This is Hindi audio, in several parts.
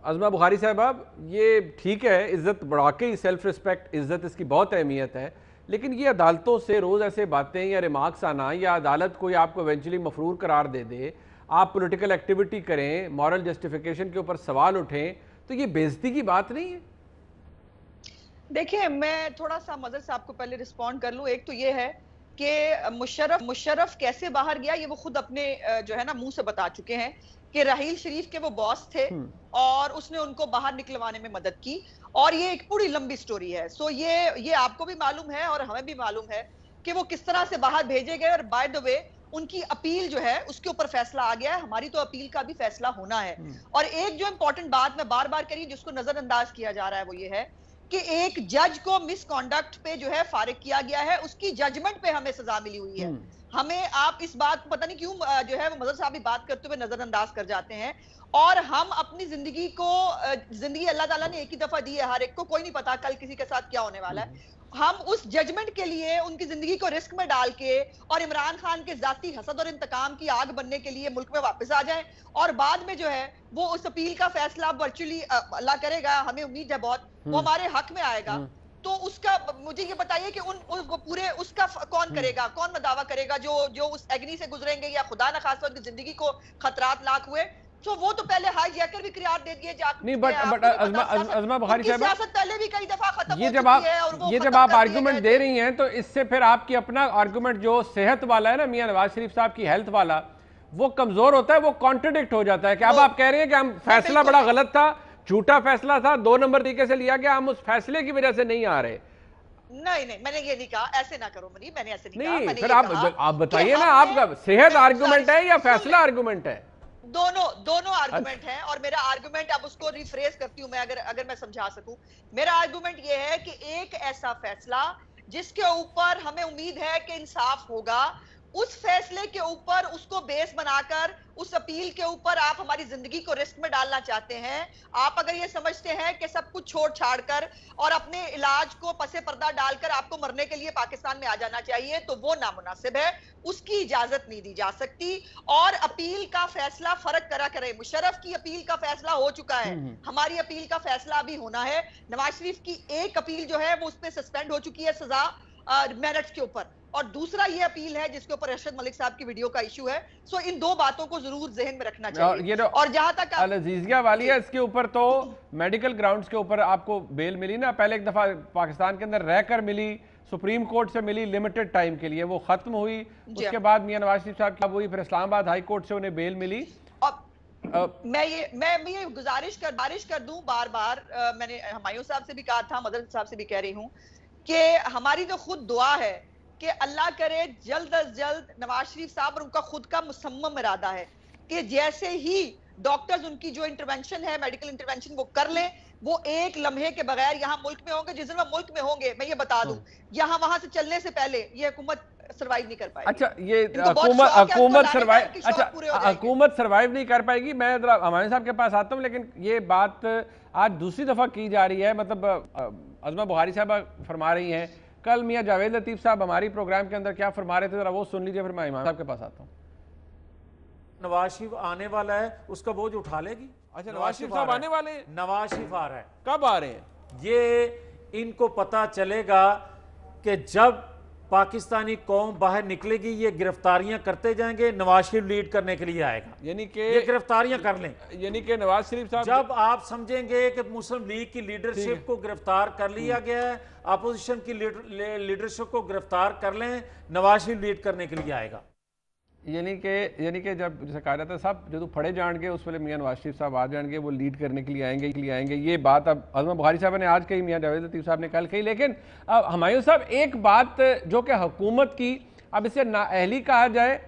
अज़मा बुखारी साहब, ये ठीक है, इज़्ज़त बढ़ा के, सेल्फ रिस्पेक्ट, इज़्ज़त, इसकी बहुत अहमियत है, लेकिन ये अदालतों से रोज़ ऐसे बातें या रिमार्क्स आना, या अदालत कोई आपको इवेंचुअली मफरूर करार दे दे, आप पॉलिटिकल एक्टिविटी करें, मॉरल जस्टिफिकेशन के ऊपर सवाल उठें, तो ये बेइज्जती की बात नहीं है? देखिए, मैं थोड़ा-सा मदर साहब को पहले रिस्पॉन्ड कर लूँ। एक तो ये है कि मुशर्रफ कैसे बाहर गया, ये वो खुद अपने जो है ना मुँह से बता चुके हैं कि राहील शरीफ के वो बॉस थे और उसने उनको बाहर निकलवाने में मदद की, और ये एक पूरी लंबी स्टोरी है। सो ये आपको भी मालूम है और हमें भी मालूम है कि वो किस तरह से बाहर भेजे गए, और बाय द वे उनकी अपील जो है उसके ऊपर फैसला आ गया है। हमारी तो अपील का भी फैसला होना है। और एक जो इंपॉर्टेंट बात मैं बार-बार कह रही हूँ जिसको नजरअंदाज किया जा रहा है, वो ये है कि एक जज को मिसकॉन्डक्ट पे जो है फारिग किया गया है, उसकी जजमेंट पे हमें सजा मिली हुई है। हमें, आप इस बात को पता नहीं क्यों जो है वो मदर साहब भी बात करते हुए नजरअंदाज कर जाते हैं, और हम अपनी जिंदगी को जिंदगी अल्लाह ताला ने एक ही दफा दी है हर एक को, कोई नहीं पता कल किसी के साथ क्या होने वाला है। हम उस जजमेंट के लिए उनकी जिंदगी को रिस्क में डाल के और इमरान खान के जाती हसद और इंतकाम की आग बनने के लिए मुल्क में वापस आ जाएं, और बाद में जो है वो उस अपील का फैसला वर्चुअली अल्लाह करेगा, हमें उम्मीद है बहुत, वो हमारे हक में आएगा। तो उसका मुझे ये बताइए कि वो पूरे उसका कौन करेगा, कौन दावा करेगा जो उस एग्नी से गुजरेंगे या खुदा न खास्ता उनकी जिंदगी को खतरात लाक हुए, तो वो तो पहले हाई जैकर भी करार दे दिए जा नहीं, बट अज़मा बुखारी साहब, सियासत पहले भी कई दफा खत्म ये हो जब चुकी आप है और वो ये जब आप आर्गुमेंट दे रही हैं, तो इससे फिर आपकी अपना आर्गुमेंट जो सेहत वाला है ना, मियां नवाज शरीफ साहब की हेल्थ वाला, वो कमजोर होता है, वो कॉन्ट्रडिक्ट हो जाता है कि अब आप कह रहे हैं कि हम फैसला बड़ा गलत था, झूठा फैसला था, 2 नंबर तरीके से लिया गया, हम उस फैसले की वजह से नहीं आ रहे। नहीं, मैंने ये नहीं कहा, ऐसे ना करो मनी, मैंने ऐसे नहीं कहा। नहीं, मैंने फिर ये आप कहा आप बताइए ना, आपका सेहत आर्गुमेंट है या फैसला आर्गुमेंट है? दोनों आर्गुमेंट हैं, और मेरा आर्गुमेंट, अब उसको रिफ्रेज करती हूं मैं, अगर मैं समझा सकूं। मेरा आर्गुमेंट ये है कि एक ऐसा फैसला जिसके ऊपर हमें उम्मीद है कि इंसाफ होगा, उस फैसले के ऊपर उसको बेस बनाकर उस अपील के ऊपर आप हमारी जिंदगी को रिस्क में डालना चाहते हैं। आप अगर ये समझते हैं कि सब कुछ छोड़ छाड़ कर और अपने इलाज को पसे पर्दा डालकर आपको मरने के लिए पाकिस्तान में आ जाना चाहिए, तो वो नामुनासिब है, उसकी इजाजत नहीं दी जा सकती। और अपील का फैसला फर्क करा करे, मुशर्रफ की अपील का फैसला हो चुका है, हमारी अपील का फैसला अभी होना है। नवाज शरीफ की एक अपील जो है वो उस पर सस्पेंड हो चुकी है सजा मेरिट्स के ऊपर, और दूसरा ये अपील है जिसके ऊपर अरशद मलिक साहब की वीडियो का इशू है। सो इन दो बातों को जरूर जहन में रखना चाहिए। और जहां तक अल-अज़ीज़िया वाली है, इसके ऊपर तो मेडिकल ग्राउंड्स के ऊपर आपको बेल मिली ना, पहले एक दफा पाकिस्तान के अंदर रहकर मिली, सुप्रीम कोर्ट से मिली लिमिटेड टाइम के लिए, वो खत्म हुई, उसके बाद मियां नवाज शरीफ साहब की हुई, फिर इस्लामाबाद हाई कोर्ट से उन्हें बेल मिली। मैं ये गुजारिश कर दूं बार बार, मैंने हमायूं साहब से भी कहा था, मदर साहब से भी कह रही हूं कि हमारी तो खुद दुआ है कि अल्लाह करे जल्द अज जल्द नवाज शरीफ साहब, और उनका खुद का मुसम्मम इरादा है कि जैसे ही डॉक्टर्स उनकी जो इंटरवेंशन है, मेडिकल इंटरवेंशन, वो कर लें, वो एक लम्हे के बगैर यहाँ मुल्क में होंगे। जिस दिन वो मुल्क में होंगे, मैं ये बता दूं, यहाँ वहां से चलने से पहले ये हुकूमत सर्वाइव नहीं कर पाएगी। अच्छा, ये हुकूमत सर्वाइव, अच्छा हुकूमत सर्वाइव नहीं कर पाएगी। मैं जरा हमारे साहब के पास आता हूँ, लेकिन ये बात आज दूसरी दफा की जा रही है, मतलब अज़मा बुखारी साहब फरमा रही हैं, कल मियां जावेद लतीफ साहब हमारी प्रोग्राम के अंदर क्या फरमा रहे थे, जरा वो सुन लीजिए, फिर मैं इमाम साहब के पास आता हूँ। नवाज शरीफ आने वाला है, उसका बोझ उठा लेगी। अच्छा, नवाज शरीफ साहब आने वाले हैं? नवाज शरीफ आ रहा है। कब आ रहे हैं? ये इनको पता चलेगा कि जब पाकिस्तानी कौम बाहर निकलेगी, ये गिरफ्तारियां करते जाएंगे, नवाज शरीफ लीड करने के लिए आएगा, यानी कि ये गिरफ्तारियां कर लें। यानी कि नवाज शरीफ साहब, जब आप समझेंगे कि मुस्लिम लीग की लीडरशिप को गिरफ्तार कर लिया गया है, अपोजिशन की लीडरशिप को गिरफ्तार कर लें, नवाज शरीफ लीड करने के लिए आएगा। यानी कि जब जैसे कहा जाता है साहब जो फड़े जाएंगे उस वेले मियां नवाज शरीफ साहब आ जाएंगे, वो लीड करने के लिए आएंगे। ये बात अब अज़मा बुखारी साहब ने आज कही, मियां जावेद लतीफ़ साहब ने कल कही। लेकिन अब हमायूं साहब, एक बात जो कि हुकूमत की, अब इसे नाअहली कहा जाए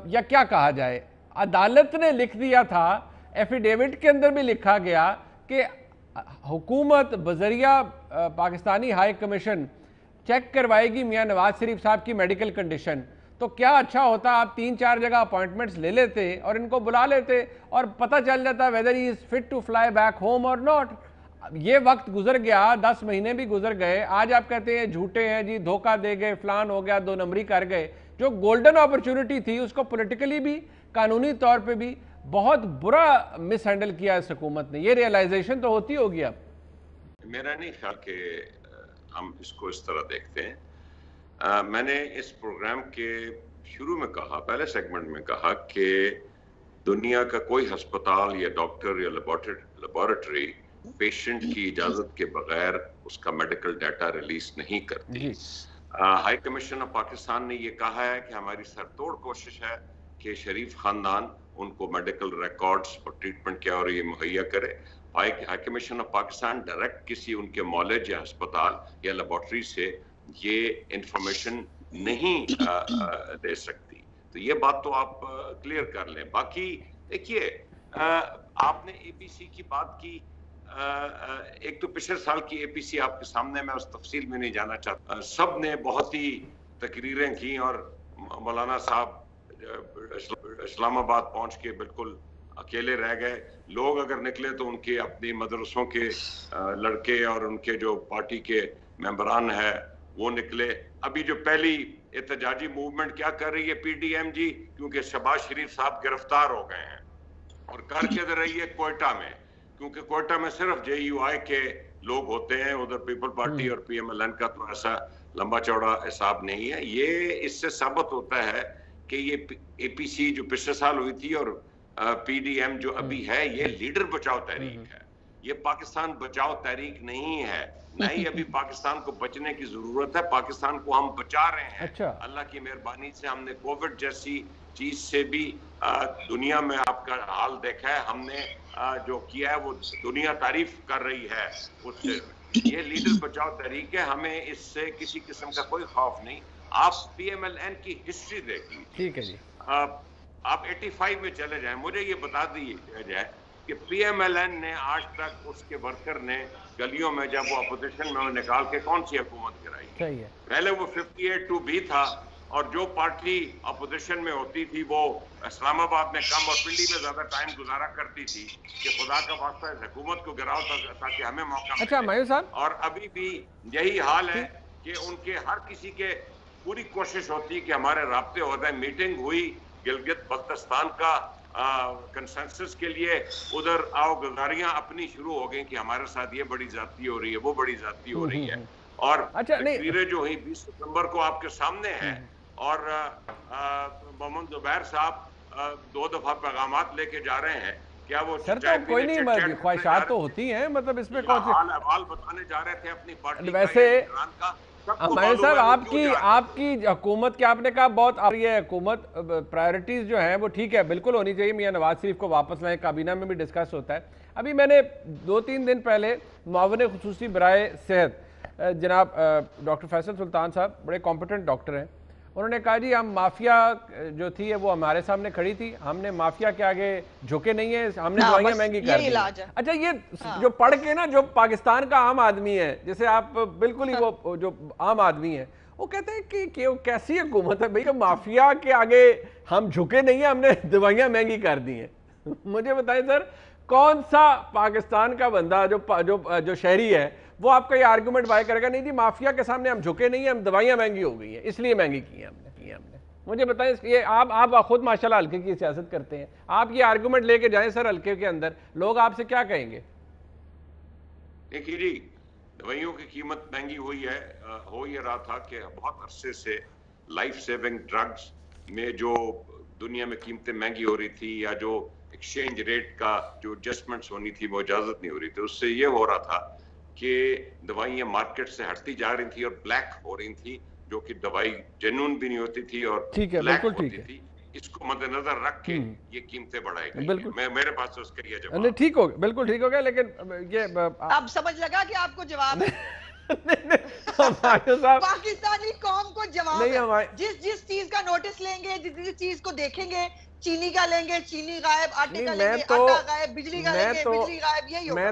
या क्या कहा जाए, अदालत ने लिख दिया था, एफिडेविट के अंदर भी लिखा गया कि हुकूमत बजरिया पाकिस्तानी हाई कमीशन चेक करवाएगी मियां नवाज शरीफ साहब की मेडिकल कंडीशन। तो क्या अच्छा होता आप 3-4 जगह अपॉइंटमेंट्स ले लेते और इनको बुला लेते और पता चल जाता whether he is fit to fly back home और नॉट। ये वक्त गुजर गया, 10 महीने भी गुजर गए, आज आप कहते हैं झूठे हैं जी, धोखा दे गए, फलान हो गया, 2 नंबरी कर गए। जो गोल्डन अपॉर्चुनिटी थी उसको पॉलिटिकली भी, कानूनी तौर पे भी बहुत बुरा मिस हैंडल किया इस हुकूमत ने, ये रियलाइजेशन तो होती होगी अब। मेरा नहीं ख्याल कि हम इसको इस तरह देखते हैं। मैंने इस प्रोग्राम के शुरू में कहा, पहले सेगमेंट में कहा कि दुनिया का कोई अस्पताल या डॉक्टर या लेबोरेटरी पेशेंट की इजाजत के बगैर उसका मेडिकल डाटा रिलीज नहीं करती। हाई कमीशन ऑफ पाकिस्तान ने ये कहा है कि हमारी सरतोड़ कोशिश है कि शरीफ खानदान उनको मेडिकल रिकॉर्ड्स और ट्रीटमेंट क्या हो रही है मुहैया करे। High commission of Pakistan direct किसी उनके मॉलेज या अस्पताल या लेबोरेटरी से ये इंफॉर्मेशन नहीं दे सकती। तो ये बात तो आप क्लियर कर लें। बाकी देखिए, आपने एपीसी की बात की। एक तो पिछले साल की एपीसी आपके सामने, मैं उस तफसील में नहीं जाना चाहता। सब ने बहुत ही तकरीरें की और मौलाना साहब इस्लामाबाद पहुंच के बिल्कुल अकेले रह गए। लोग अगर निकले तो उनके अपने मदरसों के लड़के और उनके जो पार्टी के मेंबरान है वो निकले। अभी जो पहली एहतजाजी मूवमेंट क्या कर रही है पीडीएम जी, क्योंकि शहबाज शरीफ साहब गिरफ्तार हो गए हैं और कर के रही है कोयटा में, क्योंकि कोयटा में सिर्फ जेयूआई के लोग होते हैं, उधर पीपल पार्टी और पीएमएलएन का तो ऐसा लंबा चौड़ा हिसाब नहीं है। ये इससे साबित होता है कि ये एपीसी जो पिछले साल हुई थी और पीडीएम जो अभी है, ये लीडर बचाओ तहरीक है, ये पाकिस्तान बचाओ तहरीक नहीं है। नहीं, अभी पाकिस्तान को बचने की जरूरत है, पाकिस्तान को हम बचा रहे हैं। अच्छा। अल्लाह की मेहरबानी से हमने कोविड जैसी चीज से भी दुनिया में आपका हाल देखा है, हमने जो किया है वो दुनिया तारीफ कर रही है उससे। ये लीडर बचाओ तहरीक है, हमें इससे किसी किस्म का कोई खौफ नहीं। आप पीएमएलएन की हिस्ट्री देख लीजिए। ठीक है जी। आप 85 में चले जाएं, मुझे ये बता दिया जाए कि पीएमएलएन ने आज तक उसके वर्कर ने गलियों में जब वो अपोजिशन में निकाल के कौन सी हुकूमत गिराई? सही है। पहले वो 58-2 था और जो पार्टी अपोजिशन में होती थी वो इस्लामाबाद में कम और पिंडी में ज्यादा टाइम गुजारा करती थी कि खुदा का वास्ता इस हुकूमत को गिराओ ताकि हमें मौका मिले। अच्छा मायूस साहब, और अभी भी यही हाल है कि उनके हर किसी के पूरी कोशिश होती है कि हमारे राब्ते हो जाए। मीटिंग हुई गिलगित बल्तिस्तान का कंसेंसस के लिए, उधर आओ गुजारियां अपनी शुरू हो गई कि हमारे साथ ये बड़ी ज्यादती हो रही है, वो बड़ी ज्यादती हो रही है। और अच्छा, तकरीरें जो हुई 20 सितंबर को आपके सामने है और मोहम्मद जुबैर साहब 2 दफा पैगामात लेके जा रहे हैं। क्या वो सर तो कोई नहीं, ख्वाहिशात तो होती हैं, मतलब इसमें कौन सी हाल बताने जा रहे थे अपनी पार्टी वैसे का। हमारे साहब आपकी हुकूमत के, आपने कहा बहुत आ रही है हुकूमत, प्रायोरिटीज जो हैं वो ठीक है, बिल्कुल होनी चाहिए। मियां नवाज शरीफ को वापस लाएं, काबीना में भी डिस्कस होता है। अभी मैंने 2-3 दिन पहले मुआविन खुसूसी बराए सेहत जनाब डॉक्टर फैसल सुल्तान साहब, बड़े कॉम्पिटेंट डॉक्टर हैं, उन्होंने कहा जी हम माफिया जो थी है वो हमारे सामने खड़ी थी, हमने माफिया के आगे झुके नहीं है, हमने दवाइयां महंगी कर दी। अच्छा, ये जो पढ़ के ना, जो पाकिस्तान का आम आदमी है, जैसे आप बिल्कुल ही वो जो आम आदमी है, वो कहते हैं कि वो कैसी हुकूमत है भाई, माफिया के आगे हम झुके नहीं है, हमने दवाइयां महंगी कर दी हैं। मुझे बताएं सर, कौन सा पाकिस्तान का बंदा जो शहरी है वो आपका ये आर्गुमेंट बाय करेगा नहीं जी माफिया के सामने हम झुके नहीं है, हम दवाइयां महंगी हो गई हैं इसलिए महंगी की हैं हमने। मुझे बताएं, ये आप खुद माशाल्लाह हल्के की सियासत करते हैं, आप ये आर्गुमेंट लेके जाएं सर हल्के के अंदर, लोग आपसे क्या कहेंगे? देखिए जी, दवाइयों की कीमत महंगी हुई है। हो ये रहा था कि बहुत अरसे से लाइफ सेविंग ड्रग्स में जो दुनिया में कीमतें महंगी हो रही थी या जो एक्सचेंज रेट का जो एडजस्टमेंट्स होनी थी वो इजाजत नहीं हो रही थी, उससे ये हो रहा था कि दवाइयां मार्केट से हटती जा रही थी और ब्लैक हो रही थी, जो कि दवाई जेन्युइन भी नहीं होती थी और ठीक है, बिल्कुल ठीक है। इसको मद्देनजर रख के ये कीमतें बढ़ाई गई। बिल्कुल, मेरे पास तो उसका ये जवाब नहीं, ठीक हो गया, बिल्कुल ठीक हो गया, लेकिन ये अब समझ लगा कि आपको जवाब साहब पाकिस्तानी कौम को जवाब नहीं, है। जिस चीज का नोटिस लेंगे, जिस चीज को देखेंगे, चीनी का लेंगे चीनी गायब, आटे का लेंगे आटा गायब, बिजली का लेंगे बिजली गायब, यही होगा।